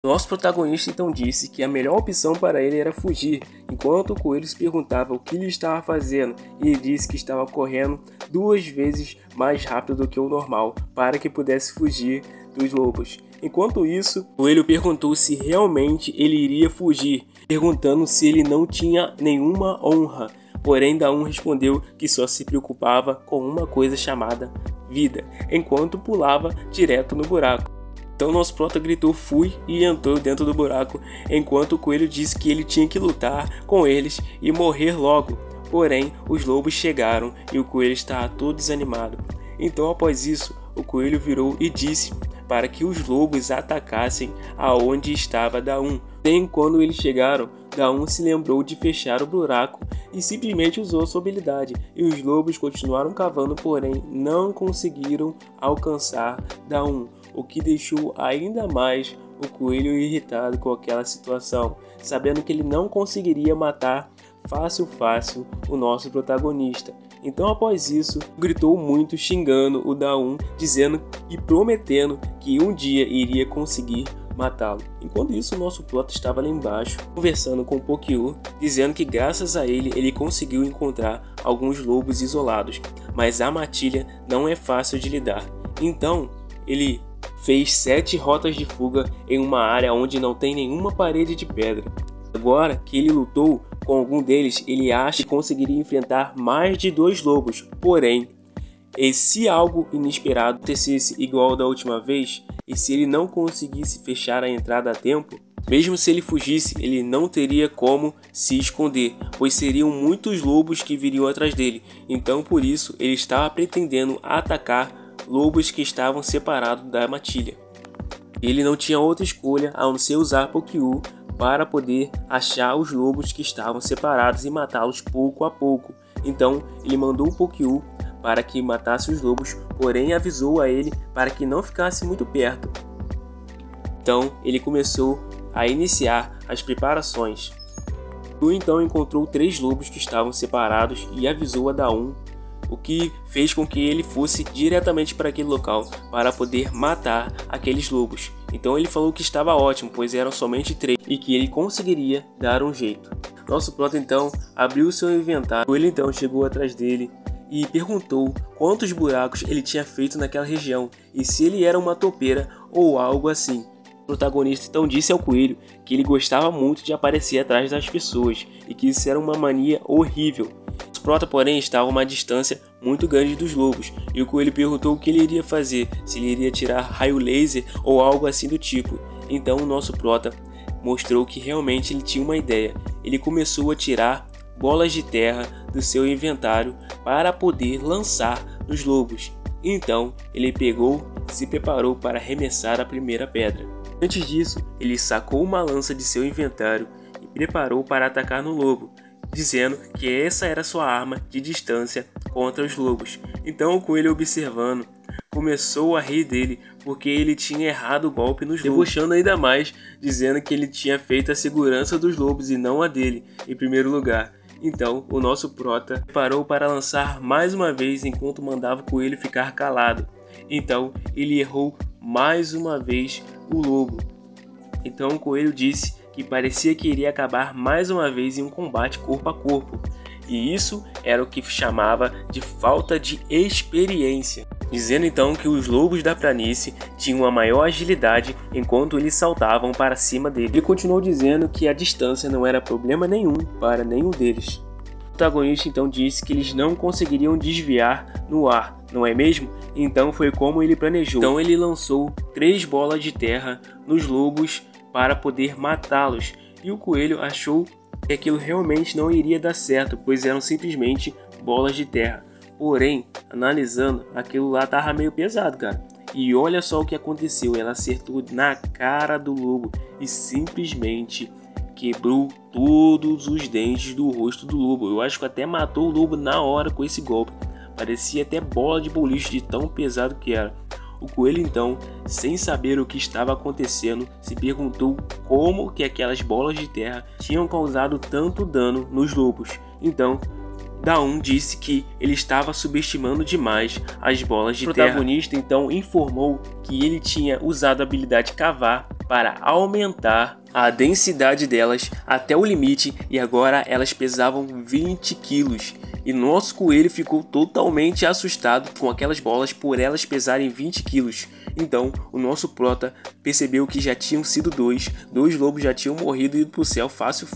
Nosso protagonista então disse que a melhor opção para ele era fugir, enquanto o coelho se perguntava o que ele estava fazendo, e ele disse que estava correndo 2 vezes mais rápido do que o normal para que pudesse fugir dos lobos. Enquanto isso, o coelho perguntou se realmente ele iria fugir, perguntando se ele não tinha nenhuma honra. Porém, Daum respondeu que só se preocupava com uma coisa chamada vida, enquanto pulava direto no buraco. Então nosso prota gritou fui e entrou dentro do buraco, enquanto o coelho disse que ele tinha que lutar com eles e morrer logo. Porém, os lobos chegaram e o coelho estava todo desanimado. Então após isso, o coelho virou e disse para que os lobos atacassem aonde estava Daum. Porém, quando eles chegaram, Daum se lembrou de fechar o buraco e simplesmente usou sua habilidade, e os lobos continuaram cavando, porém não conseguiram alcançar Daum, o que deixou ainda mais o coelho irritado com aquela situação, sabendo que ele não conseguiria matar fácil o nosso protagonista. Então após isso, gritou muito xingando o Daum, dizendo e prometendo que um dia iria conseguir matá-lo. Enquanto isso, o nosso prota estava lá embaixo, conversando com o Pokyu, dizendo que graças a ele conseguiu encontrar alguns lobos isolados, mas a matilha não é fácil de lidar. Então, ele fez 7 rotas de fuga em uma área onde não tem nenhuma parede de pedra. Agora que ele lutou com algum deles, ele acha que conseguiria enfrentar mais de 2 lobos. Porém, e se algo inesperado acontecesse igual da última vez, e se ele não conseguisse fechar a entrada a tempo, mesmo se ele fugisse, ele não teria como se esconder, pois seriam muitos lobos que viriam atrás dele. Então por isso ele estava pretendendo atacar lobos que estavam separados da matilha. Ele não tinha outra escolha a não ser usar Pokyu para poder achar os lobos que estavam separados e matá-los pouco a pouco. Então ele mandou o Pokyu para que matasse os lobos, porém avisou a ele para que não ficasse muito perto. Então ele começou a iniciar as preparações. Tu então encontrou 3 lobos que estavam separados e avisou a Daum, o que fez com que ele fosse diretamente para aquele local para poder matar aqueles lobos. Então ele falou que estava ótimo, pois eram somente 3 e que ele conseguiria dar um jeito. Nosso prota então abriu seu inventário. Ele então chegou atrás dele e perguntou quantos buracos ele tinha feito naquela região e se ele era uma topeira ou algo assim. O protagonista então disse ao coelho que ele gostava muito de aparecer atrás das pessoas e que isso era uma mania horrível. O prota, porém, estava a uma distância muito grande dos lobos e o coelho perguntou o que ele iria fazer, se ele iria tirar raio laser ou algo assim do tipo. Então o nosso prota mostrou que realmente ele tinha uma ideia. Ele começou a tirar bolas de terra do seu inventário para poder lançar nos lobos. Então ele pegou e se preparou para arremessar a primeira pedra. Antes disso, ele sacou uma lança de seu inventário e preparou para atacar no lobo, dizendo que essa era sua arma de distância contra os lobos. Então o coelho, observando, começou a rir dele porque ele tinha errado o golpe nos lobos, debochando ainda mais, dizendo que ele tinha feito a segurança dos lobos e não a dele em primeiro lugar. Então o nosso prota parou para lançar mais uma vez enquanto mandava o coelho ficar calado. Então ele errou mais uma vez o lobo. Então o coelho disse que parecia que iria acabar mais uma vez em um combate corpo a corpo. E isso era o que chamava de falta de experiência, dizendo então que os lobos da planície tinham uma maior agilidade enquanto eles saltavam para cima dele. Ele continuou dizendo que a distância não era problema nenhum para nenhum deles. O protagonista então disse que eles não conseguiriam desviar no ar, não é mesmo? Então foi como ele planejou. Então ele lançou 3 bolas de terra nos lobos para poder matá-los, e o coelho achou que aquilo realmente não iria dar certo, pois eram simplesmente bolas de terra. Porém, analisando, aquilo lá tava meio pesado, cara. E olha só o que aconteceu, ela acertou na cara do lobo e simplesmente quebrou todos os dentes do rosto do lobo. Eu acho que até matou o lobo na hora com esse golpe. Parecia até bola de boliche de tão pesado que era. O coelho então, sem saber o que estava acontecendo, se perguntou como que aquelas bolas de terra tinham causado tanto dano nos lobos. Então, Daum disse que ele estava subestimando demais as bolas de terra. O protagonista então informou que ele tinha usado a habilidade cavar para aumentar a densidade delas até o limite, e agora elas pesavam 20 quilos. E nosso coelho ficou totalmente assustado com aquelas bolas por elas pesarem 20 quilos. Então o nosso prota percebeu que já tinham sido dois lobos já tinham morrido e ido pro céu fácil.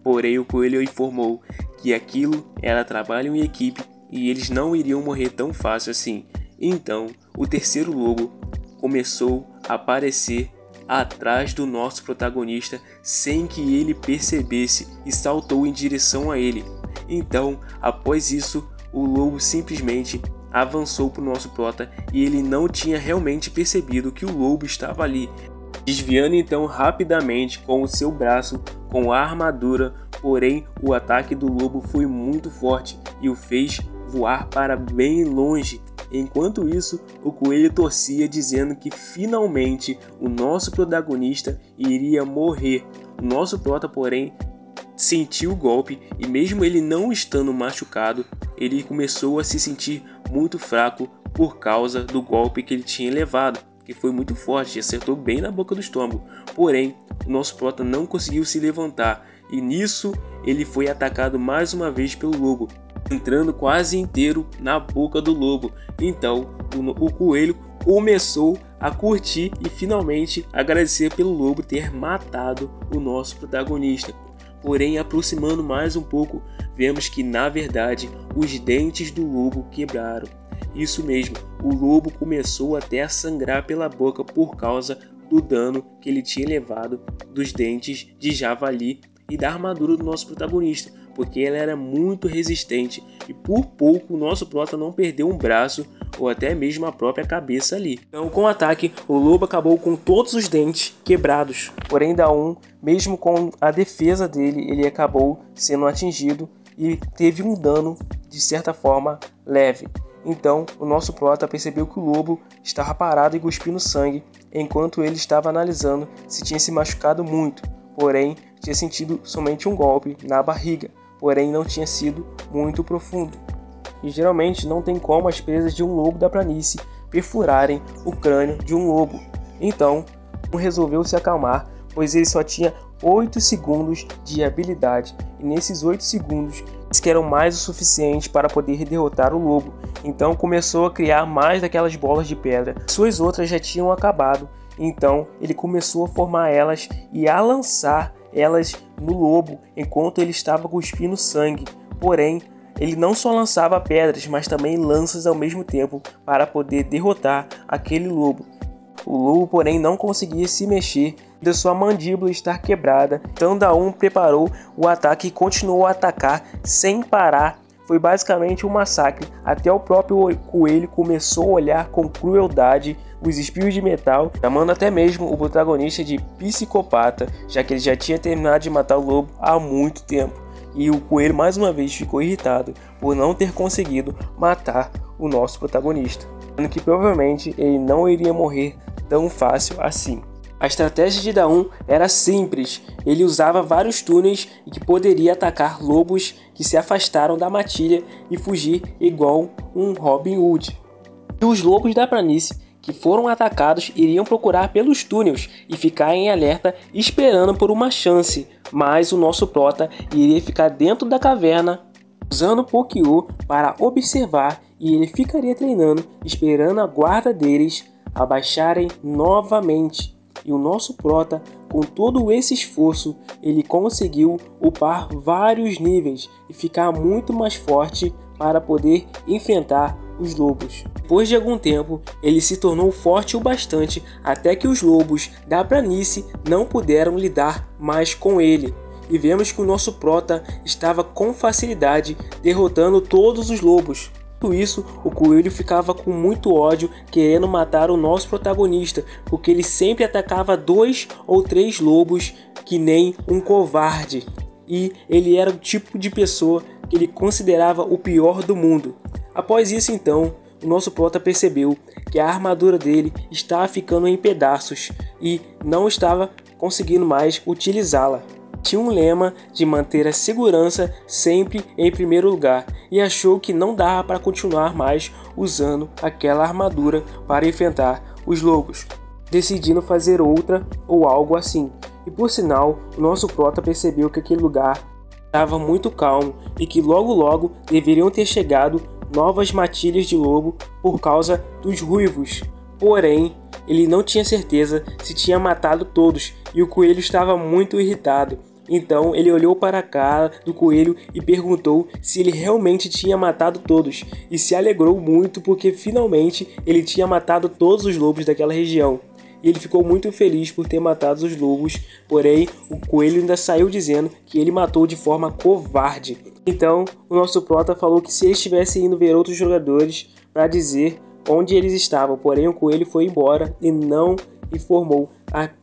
Porém o coelho informou que aquilo era trabalho em equipe e eles não iriam morrer tão fácil assim. Então o terceiro lobo começou a aparecer atrás do nosso protagonista sem que ele percebesse e saltou em direção a ele. Então, após isso, o lobo simplesmente avançou para o nosso prota e ele não tinha realmente percebido que o lobo estava ali, desviando então rapidamente com o seu braço com a armadura. Porém, o ataque do lobo foi muito forte e o fez voar para bem longe. Enquanto isso, o coelho torcia, dizendo que finalmente o nosso protagonista iria morrer. O nosso prota, porém, sentiu o golpe e mesmo ele não estando machucado, ele começou a se sentir muito fraco por causa do golpe que ele tinha levado, que foi muito forte e acertou bem na boca do estômago. Porém, o nosso prota não conseguiu se levantar e nisso ele foi atacado mais uma vez pelo lobo, entrando quase inteiro na boca do lobo. Então o coelho começou a curtir e finalmente agradecer pelo lobo ter matado o nosso protagonista. Porém, aproximando mais um pouco, vemos que na verdade os dentes do lobo quebraram. Isso mesmo, o lobo começou até a sangrar pela boca por causa do dano que ele tinha levado dos dentes de javali e da armadura do nosso protagonista, porque ela era muito resistente e por pouco o nosso prota não perdeu um braço ou até mesmo a própria cabeça ali. Então, com o ataque, o lobo acabou com todos os dentes quebrados. Porém, Daum, mesmo com a defesa dele, ele acabou sendo atingido e teve um dano de certa forma leve. Então, o nosso prota percebeu que o lobo estava parado e cuspindo sangue, enquanto ele estava analisando se tinha se machucado muito. Porém, tinha sentido somente um golpe na barriga, porém não tinha sido muito profundo. E geralmente não tem como as presas de um lobo da planície perfurarem o crânio de um lobo. Então, resolveu se acalmar, pois ele só tinha 8 segundos de habilidade, e nesses 8 segundos que eram mais o suficiente para poder derrotar o lobo. Então começou a criar mais daquelas bolas de pedra. Suas outras já tinham acabado, então ele começou a formar elas e a lançar elas no lobo enquanto ele estava cuspindo sangue. Porém, ele não só lançava pedras, mas também lanças ao mesmo tempo para poder derrotar aquele lobo. O lobo, porém, não conseguia se mexer de sua mandíbula estar quebrada. Então Daum preparou o ataque e continuou a atacar sem parar. Foi basicamente um massacre, até o próprio coelho começou a olhar com crueldade os espios de metal, chamando até mesmo o protagonista de psicopata, já que ele já tinha terminado de matar o lobo há muito tempo. E o coelho mais uma vez ficou irritado por não ter conseguido matar o nosso protagonista, sendo que provavelmente ele não iria morrer tão fácil assim. A estratégia de Daum era simples, ele usava vários túneis e que poderia atacar lobos que se afastaram da matilha e fugir igual um Robin Hood. E os lobos da planície que foram atacados iriam procurar pelos túneis e ficar em alerta esperando por uma chance, mas o nosso prota iria ficar dentro da caverna usando o Pokio para observar e ele ficaria treinando esperando a guarda deles abaixarem novamente. E o nosso prota, com todo esse esforço, ele conseguiu upar vários níveis e ficar muito mais forte para poder enfrentar os lobos. Depois de algum tempo, ele se tornou forte o bastante até que os lobos da planície não puderam lidar mais com ele. E vemos que o nosso prota estava com facilidade derrotando todos os lobos. Por isso, o coelho ficava com muito ódio, querendo matar o nosso protagonista, porque ele sempre atacava 2 ou 3 lobos que nem um covarde. E ele era o tipo de pessoa que ele considerava o pior do mundo. Após isso, então, o nosso prota percebeu que a armadura dele estava ficando em pedaços e não estava conseguindo mais utilizá-la. Tinha um lema de manter a segurança sempre em primeiro lugar e achou que não dava para continuar mais usando aquela armadura para enfrentar os lobos. decidindo fazer outra ou algo assim. E por sinal, o nosso prota percebeu que aquele lugar estava muito calmo e que logo logo deveriam ter chegado novas matilhas de lobo por causa dos ruivos. Porém, ele não tinha certeza se tinha matado todos e o coelho estava muito irritado. Então ele olhou para a cara do coelho e perguntou se ele realmente tinha matado todos, e se alegrou muito porque finalmente ele tinha matado todos os lobos daquela região. E ele ficou muito feliz por ter matado os lobos, porém o coelho ainda saiu dizendo que ele matou de forma covarde. Então o nosso prota falou que se ele estivesse indo ver outros jogadores para dizer onde eles estavam, porém o coelho foi embora e não informou,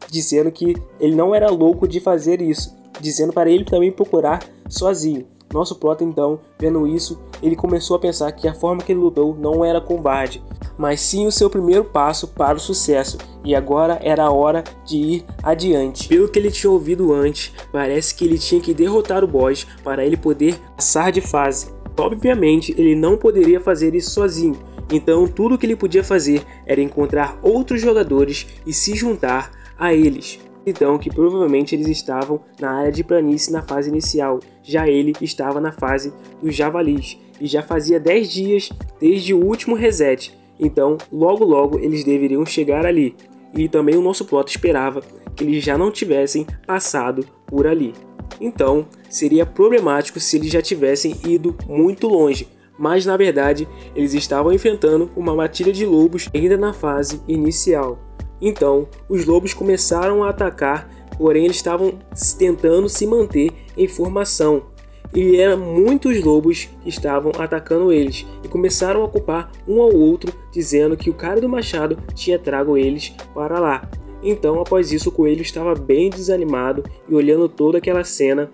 dizendo que ele não era louco de fazer isso, dizendo para ele também procurar sozinho. Nosso prota então, vendo isso, ele começou a pensar que a forma que ele lutou não era covarde, mas sim o seu primeiro passo para o sucesso, e agora era a hora de ir adiante. Pelo que ele tinha ouvido antes, parece que ele tinha que derrotar o boss para ele poder passar de fase. Obviamente, ele não poderia fazer isso sozinho, então tudo que ele podia fazer era encontrar outros jogadores e se juntar a eles. Então que provavelmente eles estavam na área de planície na fase inicial, já ele estava na fase dos javalis, e já fazia 10 dias desde o último reset, então logo logo eles deveriam chegar ali, e também o nosso plot esperava que eles já não tivessem passado por ali. Então seria problemático se eles já tivessem ido muito longe, mas na verdade eles estavam enfrentando uma matilha de lobos ainda na fase inicial. Então, os lobos começaram a atacar, porém eles estavam tentando se manter em formação. E eram muitos lobos que estavam atacando eles, e começaram a culpar um ao outro, dizendo que o cara do machado tinha trago eles para lá. Então, após isso, o coelho estava bem desanimado e olhando toda aquela cena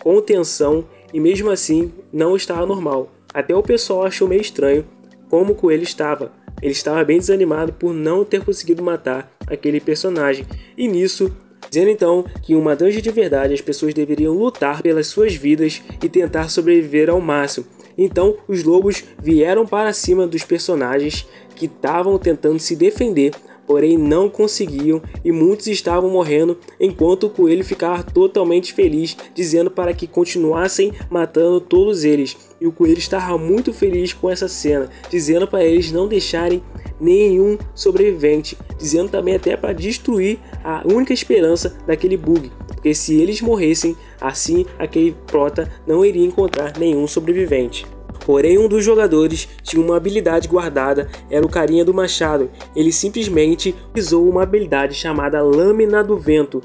com tensão, e mesmo assim não estava normal. Até o pessoal achou meio estranho como o coelho estava. Ele estava bem desanimado por não ter conseguido matar aquele personagem. E nisso, dizendo então que em uma dungeon de verdade as pessoas deveriam lutar pelas suas vidas e tentar sobreviver ao máximo. Então os lobos vieram para cima dos personagens que estavam tentando se defender, porém não conseguiam, e muitos estavam morrendo, enquanto o coelho ficava totalmente feliz, dizendo para que continuassem matando todos eles. E o coelho estava muito feliz com essa cena, dizendo para eles não deixarem nenhum sobrevivente, dizendo também até para destruir a única esperança daquele bug, porque se eles morressem, assim aquele prota não iria encontrar nenhum sobrevivente. Porém, um dos jogadores tinha uma habilidade guardada, era o carinha do machado. Ele simplesmente usou uma habilidade chamada Lâmina do Vento.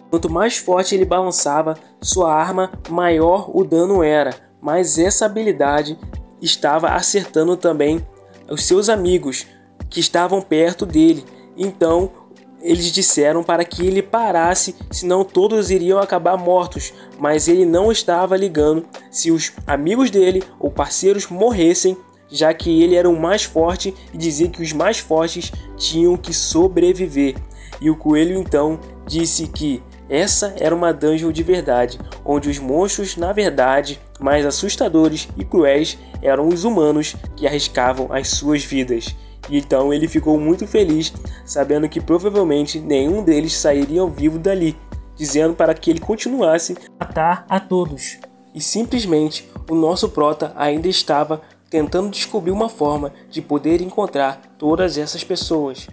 Quanto mais forte ele balançava sua arma, maior o dano era. Mas essa habilidade estava acertando também os seus amigos que estavam perto dele. Então eles disseram para que ele parasse, senão todos iriam acabar mortos, mas ele não estava ligando se os amigos dele ou parceiros morressem, já que ele era o mais forte e dizia que os mais fortes tinham que sobreviver. E o coelho então disse que essa era uma dungeon de verdade, onde os monstros, na verdade, mais assustadores e cruéis eram os humanos que arriscavam as suas vidas. Então ele ficou muito feliz, sabendo que provavelmente nenhum deles sairia vivo dali, dizendo para que ele continuasse a matar a todos. E simplesmente o nosso prota ainda estava tentando descobrir uma forma de poder encontrar todas essas pessoas.